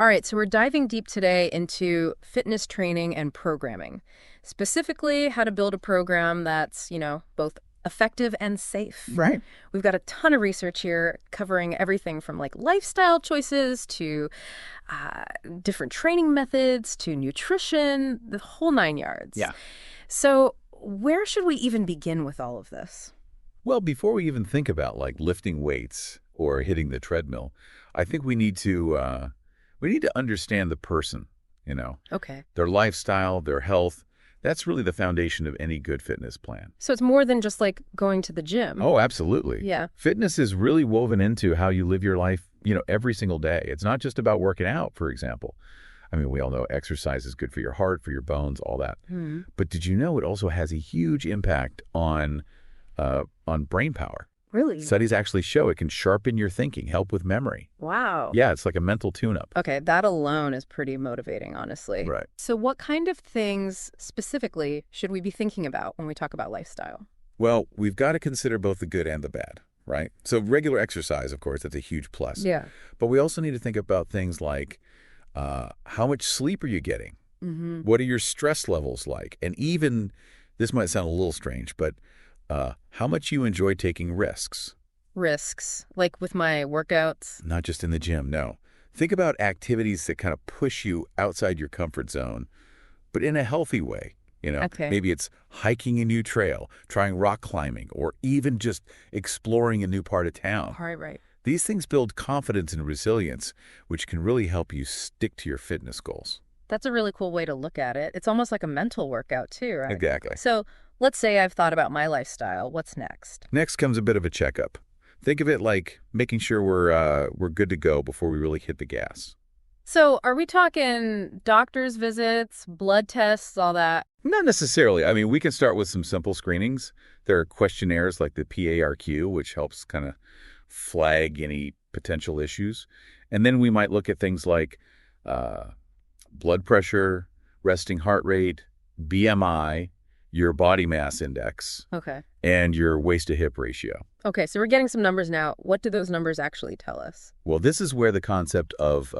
All right, so we're diving deep today into fitness training and programming. Specifically, how to build a program that's, both effective and safe. Right. We've got a ton of research here covering everything from like lifestyle choices to uh, different training methods to nutrition, the whole nine yards. Yeah. So, where should we even begin with all of this? Well, before we even think about like lifting weights or hitting the treadmill, I think we need to understand the person, you know, Okay. their lifestyle, their health. That's really the foundation of any good fitness plan. So, it's more than just like going to the gym. Oh, absolutely. Yeah. Fitness is really woven into how you live your life, every single day. It's not just about working out, for example. I mean, we all know exercise is good for your heart, for your bones, all that. Hmm. But did you know it also has a huge impact on brain power? Really? Studies actually show it can sharpen your thinking, help with memory. Wow. Yeah, it's like a mental tune-up. Okay, that alone is pretty motivating, honestly. Right. So what kind of things specifically should we be thinking about when we talk about lifestyle? Well, we've got to consider both the good and the bad, right? So regular exercise, of course, that's a huge plus. Yeah. But we also need to think about things like how much sleep are you getting? Mm-hmm. What are your stress levels like? And even, this might sound a little strange, but how much you enjoy taking risks. Risks, like with my workouts. Not just in the gym, no. Think about activities that kind of push you outside your comfort zone, but in a healthy way. Okay. Maybe it's hiking a new trail, trying rock climbing, or even just exploring a new part of town. All right, right. These things build confidence and resilience, which can really help you stick to your fitness goals. That's a really cool way to look at it. It's almost like a mental workout too, right? Exactly. So let's say I've thought about my lifestyle. What's next? Next comes a bit of a checkup. Think of it like making sure we're good to go before we really hit the gas. So are we talking doctor's visits, blood tests, all that? Not necessarily. I mean, we can start with some simple screenings. There are questionnaires like the PARQ, which helps kind of flag any potential issues. And then we might look at things like blood pressure, resting heart rate, BMI, your body mass index, Okay. and your waist to hip ratio. Okay, so we're getting some numbers now. What do those numbers actually tell us? Well, this is where the concept of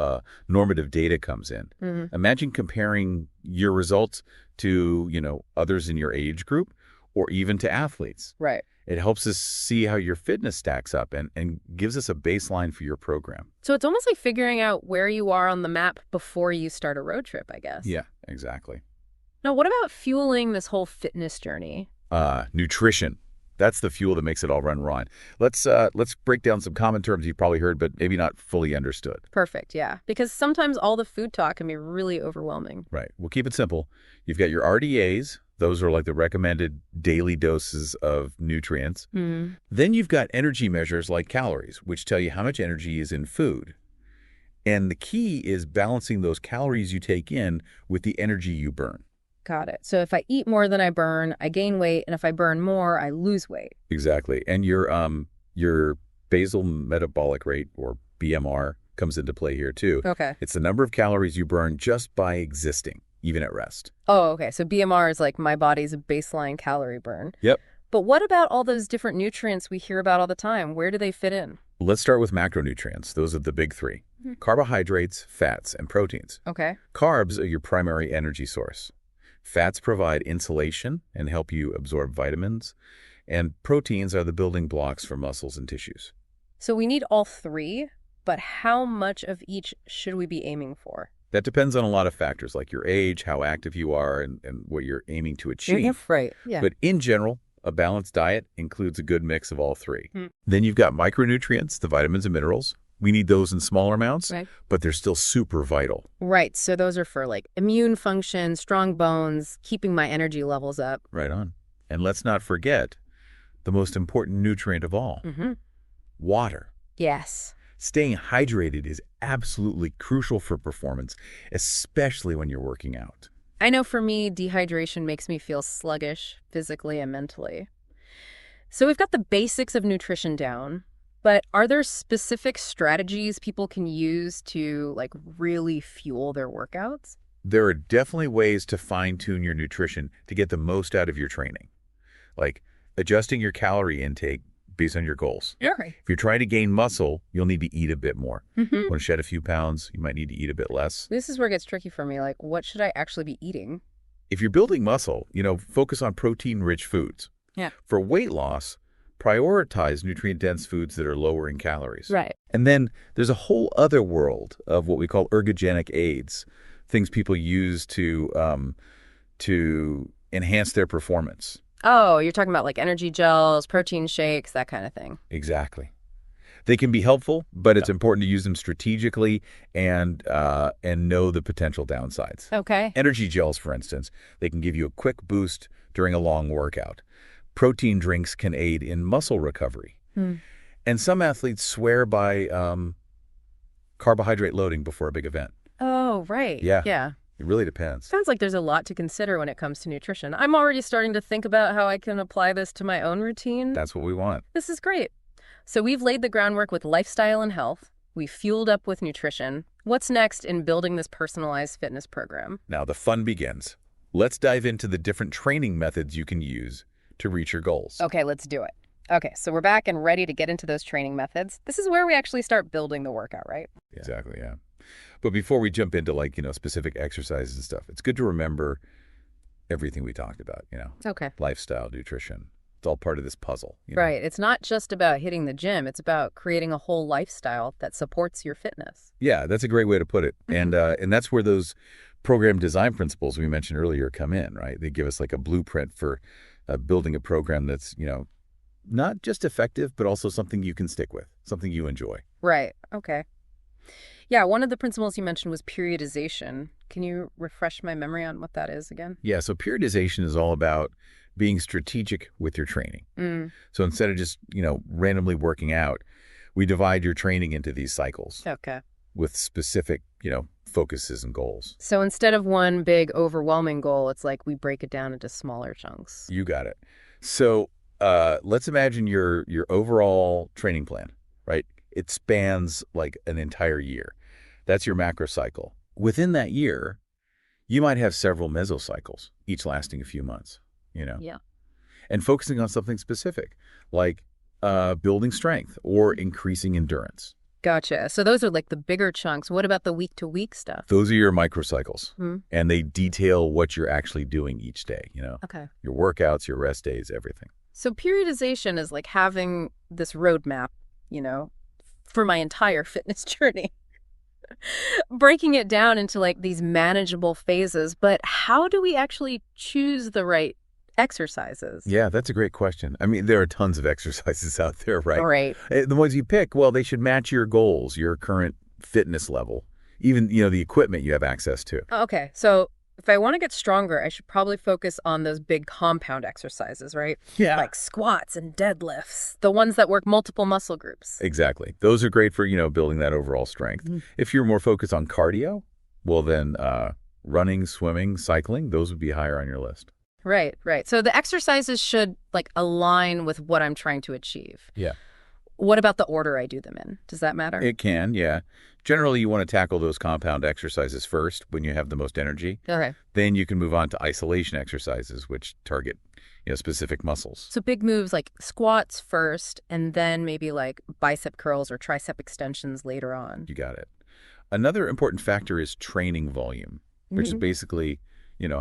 normative data comes in. Mm-hmm. Imagine comparing your results to, others in your age group or even to athletes. Right. It helps us see how your fitness stacks up and gives us a baseline for your program. So it's almost like figuring out where you are on the map before you start a road trip, I guess. Yeah, exactly. Now, what about fueling this whole fitness journey? Nutrition. That's the fuel that makes it all run right. Let's break down some common terms you've probably heard, but maybe not fully understood. Perfect, yeah. Because sometimes all the food talk can be really overwhelming. Right. We'll keep it simple. You've got your RDAs. Those are like the recommended daily doses of nutrients. Mm. Then you've got energy measures like calories, which tell you how much energy is in food. And the key is balancing those calories you take in with the energy you burn. Got it. So if I eat more than I burn, I gain weight, and if I burn more, I lose weight. Exactly. And your basal metabolic rate, or BMR, comes into play here too. Okay. It's the number of calories you burn just by existing, even at rest. Oh, okay. So BMR is like my body's baseline calorie burn. Yep. But what about all those different nutrients we hear about all the time? Where do they fit in? Let's start with macronutrients. Those are the big three. Mhm. Carbohydrates, fats, and proteins. Okay. Carbs are your primary energy source. Fats provide insulation and help you absorb vitamins. And proteins are the building blocks for muscles and tissues. So we need all three, but how much of each should we be aiming for? That depends on a lot of factors like your age, how active you are, and what you're aiming to achieve. Right. Yeah. But in general, a balanced diet includes a good mix of all three. Hmm. Then you've got micronutrients, the vitamins and minerals. We need those in smaller amounts, Right. but they're still super vital. Right. So those are for like immune function, strong bones, keeping my energy levels up. Right on. And let's not forget the most important nutrient of all, Mm-hmm. water. Yes. Staying hydrated is absolutely crucial for performance, especially when you're working out. I know for me, dehydration makes me feel sluggish physically and mentally. So we've got the basics of nutrition down, but are there specific strategies people can use to like really fuel their workouts? There are definitely ways to fine-tune your nutrition to get the most out of your training, like adjusting your calorie intake based on your goals. Okay. If you're trying to gain muscle, you'll need to eat a bit more. Mm-hmm. Want to shed a few pounds, you might need to eat a bit less. This is where it gets tricky for me. Like, what should I actually be eating? If you're building muscle, focus on protein-rich foods. Yeah. For weight loss, prioritize nutrient-dense foods that are lower in calories. Right. And then there's a whole other world of what we call ergogenic aids, things people use to enhance their performance. Oh, you're talking about like energy gels, protein shakes, that kind of thing. Exactly. They can be helpful, but it's important to use them strategically and know the potential downsides. Okay. Energy gels, for instance, they can give you a quick boost during a long workout. Protein drinks can aid in muscle recovery. And some athletes swear by carbohydrate loading before a big event. Oh, right. Yeah. Yeah. It really depends. Sounds like there's a lot to consider when it comes to nutrition. I'm already starting to think about how I can apply this to my own routine. That's what we want. This is great. So we've laid the groundwork with lifestyle and health. We've fueled up with nutrition. What's next in building this personalized fitness program? Now the fun begins. Let's dive into the different training methods you can use to reach your goals. Okay, let's do it. Okay, so we're back and ready to get into those training methods. This is where we actually start building the workout, right? Exactly, yeah. But before we jump into specific exercises and stuff, it's good to remember everything we talked about, Okay. lifestyle, nutrition. It's all part of this puzzle. Right. It's not just about hitting the gym. It's about creating a whole lifestyle that supports your fitness. Yeah, that's a great way to put it. And that's where those program design principles we mentioned earlier come in, right? They give us like a blueprint for building a program that's, not just effective, but also something you can stick with, something you enjoy. Right. Okay. Yeah, one of the principles you mentioned was periodization. Can you refresh my memory on what that is again? Yeah, so periodization is all about being strategic with your training. So instead of just, randomly working out, we divide your training into these cycles. Okay. With specific, focuses and goals. So instead of one big overwhelming goal, it's like we break it down into smaller chunks. You got it. So let's imagine your overall training plan, right? It spans like an entire year. That's your macro cycle. Within that year, you might have several mesocycles, each lasting a few months, Yeah. and focusing on something specific, like building strength or increasing endurance. Gotcha. So those are like the bigger chunks. What about the week-to-week stuff? Those are your microcycles, and they detail what you're actually doing each day, Okay. your workouts, your rest days, everything. So periodization is like having this roadmap, for my entire fitness journey. Breaking it down into like these manageable phases. But how do we actually choose the right exercises? Yeah, that's a great question. I mean, there are tons of exercises out there, right? Right. The ones you pick, well, they should match your goals, your current fitness level, even, the equipment you have access to. Okay. So if I want to get stronger, I should probably focus on those big compound exercises, right? Yeah. Like squats and deadlifts, the ones that work multiple muscle groups. Exactly. Those are great for, building that overall strength. If you're more focused on cardio, well, then running, swimming, cycling, those would be higher on your list. Right, right. So the exercises should like align with what I'm trying to achieve. Yeah. What about the order I do them in? Does that matter? It can, yeah. Generally, you want to tackle those compound exercises first when you have the most energy. Okay. Then you can move on to isolation exercises, which target, specific muscles. So big moves like squats first, and then maybe like bicep curls or tricep extensions later on. You got it. Another important factor is training volume, which is basically,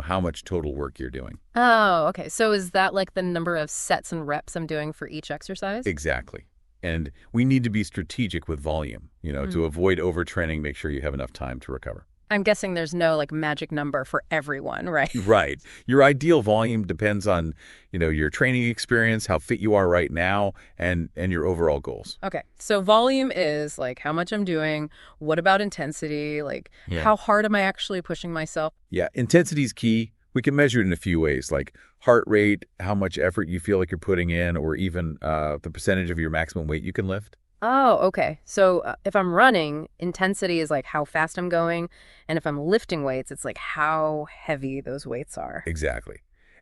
how much total work you're doing. Oh, okay. So is that like the number of sets and reps I'm doing for each exercise? Exactly. And we need to be strategic with volume, to avoid overtraining, make sure you have enough time to recover. I'm guessing there's no like magic number for everyone, right? Right. Your ideal volume depends on, your training experience, how fit you are right now, and your overall goals. Okay. So volume is like how much I'm doing. What about intensity? Like how hard am I actually pushing myself? Yeah. Intensity is key. We can measure it in a few ways, like heart rate, how much effort you feel like you're putting in, or even the percentage of your maximum weight you can lift. Oh, okay. So if I'm running, intensity is like how fast I'm going. And if I'm lifting weights, it's like how heavy those weights are. Exactly.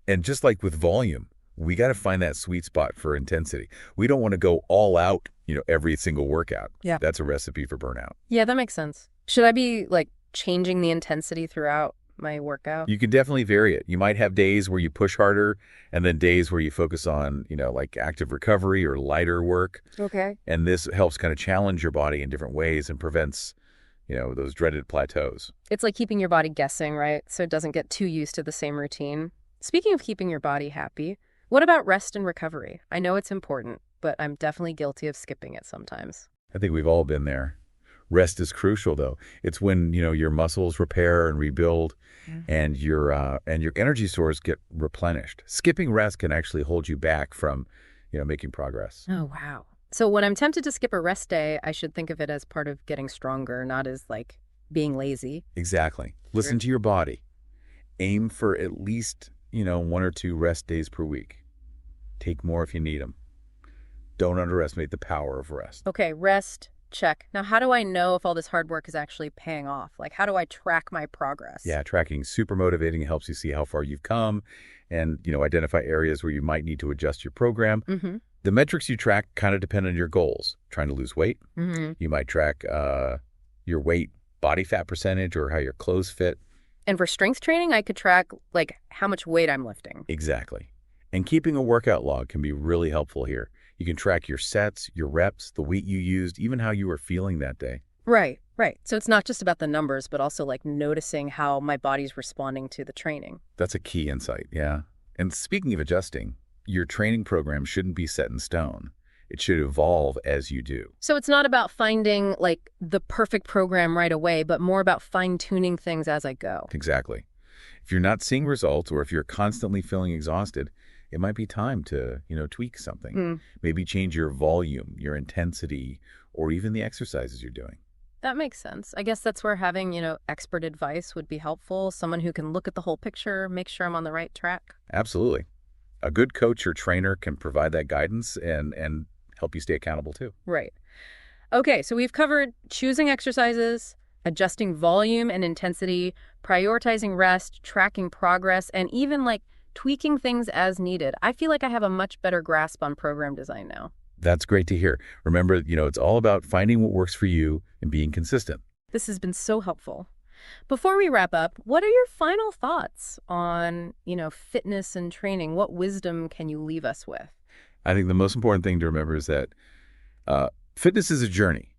And just like with volume, we got to find that sweet spot for intensity. We don't want to go all out, every single workout. Yeah. That's a recipe for burnout. Yeah, that makes sense. Should I be like changing the intensity throughout my workout? You can definitely vary it. You might have days where you push harder and then days where you focus on, like active recovery or lighter work. Okay. And this helps kind of challenge your body in different ways and prevents, those dreaded plateaus. It's like keeping your body guessing, right? So it doesn't get too used to the same routine. Speaking of keeping your body happy, what about rest and recovery? I know it's important, but I'm definitely guilty of skipping it sometimes. I think we've all been there. Rest is crucial, though. It's when, your muscles repair and rebuild and your energy stores get replenished. Skipping rest can actually hold you back from, making progress. Oh, wow. So when I'm tempted to skip a rest day, I should think of it as part of getting stronger, not as like being lazy. Exactly. Listen to your body. Aim for at least, 1 or 2 rest days per week. Take more if you need them. Don't underestimate the power of rest. Okay, rest, check. Now, how do I know if all this hard work is actually paying off? Like, how do I track my progress? Yeah, tracking super motivating. It helps you see how far you've come and, identify areas where you might need to adjust your program. Mm-hmm. The metrics you track kind of depend on your goals. Trying to lose weight, you might track your weight, body fat percentage, or how your clothes fit. And for strength training, I could track, like, how much weight I'm lifting. Exactly. And keeping a workout log can be really helpful here. You can track your sets, your reps, the weight you used, even how you were feeling that day. Right, right. So it's not just about the numbers, but also, like, noticing how my body's responding to the training. That's a key insight, yeah. And speaking of adjusting, your training program shouldn't be set in stone. It should evolve as you do. So it's not about finding, like, the perfect program right away, but more about fine-tuning things as I go. Exactly. If you're not seeing results or if you're constantly feeling exhausted, it might be time to, tweak something. Maybe change your volume, your intensity, or even the exercises you're doing. That makes sense. I guess that's where having, expert advice would be helpful. Someone who can look at the whole picture, make sure I'm on the right track. Absolutely. A good coach or trainer can provide that guidance and help you stay accountable too. Right. Okay, so we've covered choosing exercises, adjusting volume and intensity, prioritizing rest, tracking progress, and even like tweaking things as needed. I feel like I have a much better grasp on program design now. That's great to hear. Remember, it's all about finding what works for you and being consistent. This has been so helpful. Before we wrap up, what are your final thoughts on, fitness and training? What wisdom can you leave us with? I think the most important thing to remember is that fitness is a journey.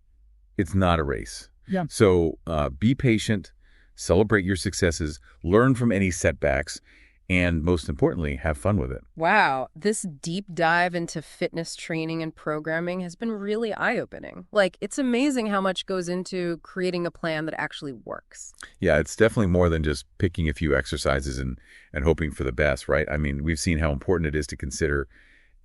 It's not a race. Yeah. So be patient, celebrate your successes, learn from any setbacks, and most importantly, have fun with it. Wow, this deep dive into fitness training and programming has been really eye-opening. Like, it's amazing how much goes into creating a plan that actually works. Yeah, it's definitely more than just picking a few exercises and hoping for the best, right? I mean, we've seen how important it is to consider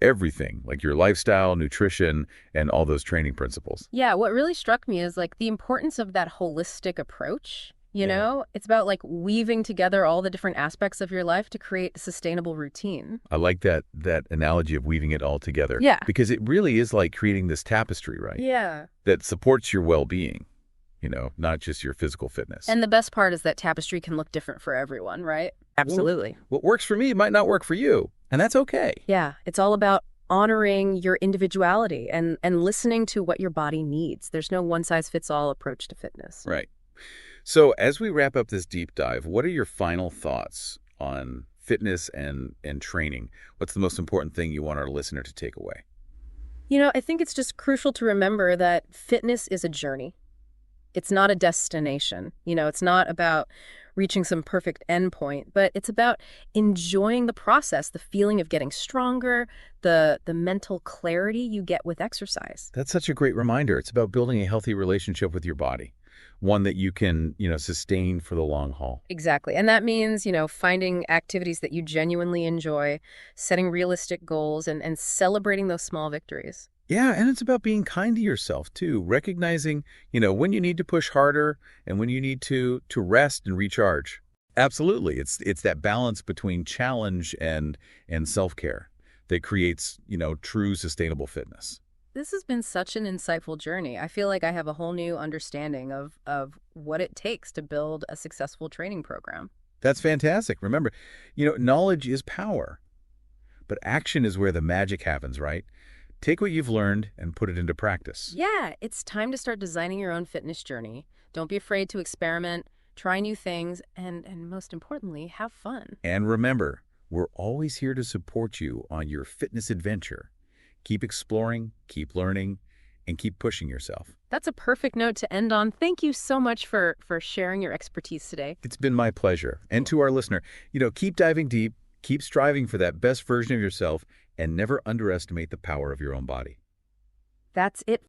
everything, like your lifestyle, nutrition, and all those training principles. Yeah, what really struck me is like the importance of that holistic approach. It's about like weaving together all the different aspects of your life to create a sustainable routine. I like that analogy of weaving it all together. Yeah. Because it really is like creating this tapestry, right? Yeah. That supports your well-being, not just your physical fitness. And the best part is that tapestry can look different for everyone, right? Absolutely. What works for me might not work for you, and that's okay. Yeah, it's all about honoring your individuality and listening to what your body needs. There's no one-size-fits-all approach to fitness. Right. So as we wrap up this deep dive, what are your final thoughts on fitness and training? What's the most important thing you want our listener to take away? I think it's just crucial to remember that fitness is a journey. It's not a destination. It's not about reaching some perfect endpoint, but it's about enjoying the process, the feeling of getting stronger, the mental clarity you get with exercise. That's such a great reminder. It's about building a healthy relationship with your body, one that you can, sustain for the long haul. Exactly. And that means, finding activities that you genuinely enjoy, setting realistic goals, and celebrating those small victories. Yeah, and it's about being kind to yourself, too, recognizing, when you need to push harder and when you need to rest and recharge. Absolutely. It's that balance between challenge and self-care that creates, true sustainable fitness. This has been such an insightful journey. I feel like I have a whole new understanding of what it takes to build a successful training program. That's fantastic. Remember, knowledge is power, but action is where the magic happens, right? Take what you've learned and put it into practice. Yeah, it's time to start designing your own fitness journey. Don't be afraid to experiment, try new things, and most importantly, have fun. And remember, we're always here to support you on your fitness adventure. Keep exploring, keep learning, and keep pushing yourself. That's a perfect note to end on. Thank you so much for sharing your expertise today. It's been my pleasure. And to our listener, keep diving deep, keep striving for that best version of yourself, and never underestimate the power of your own body. That's it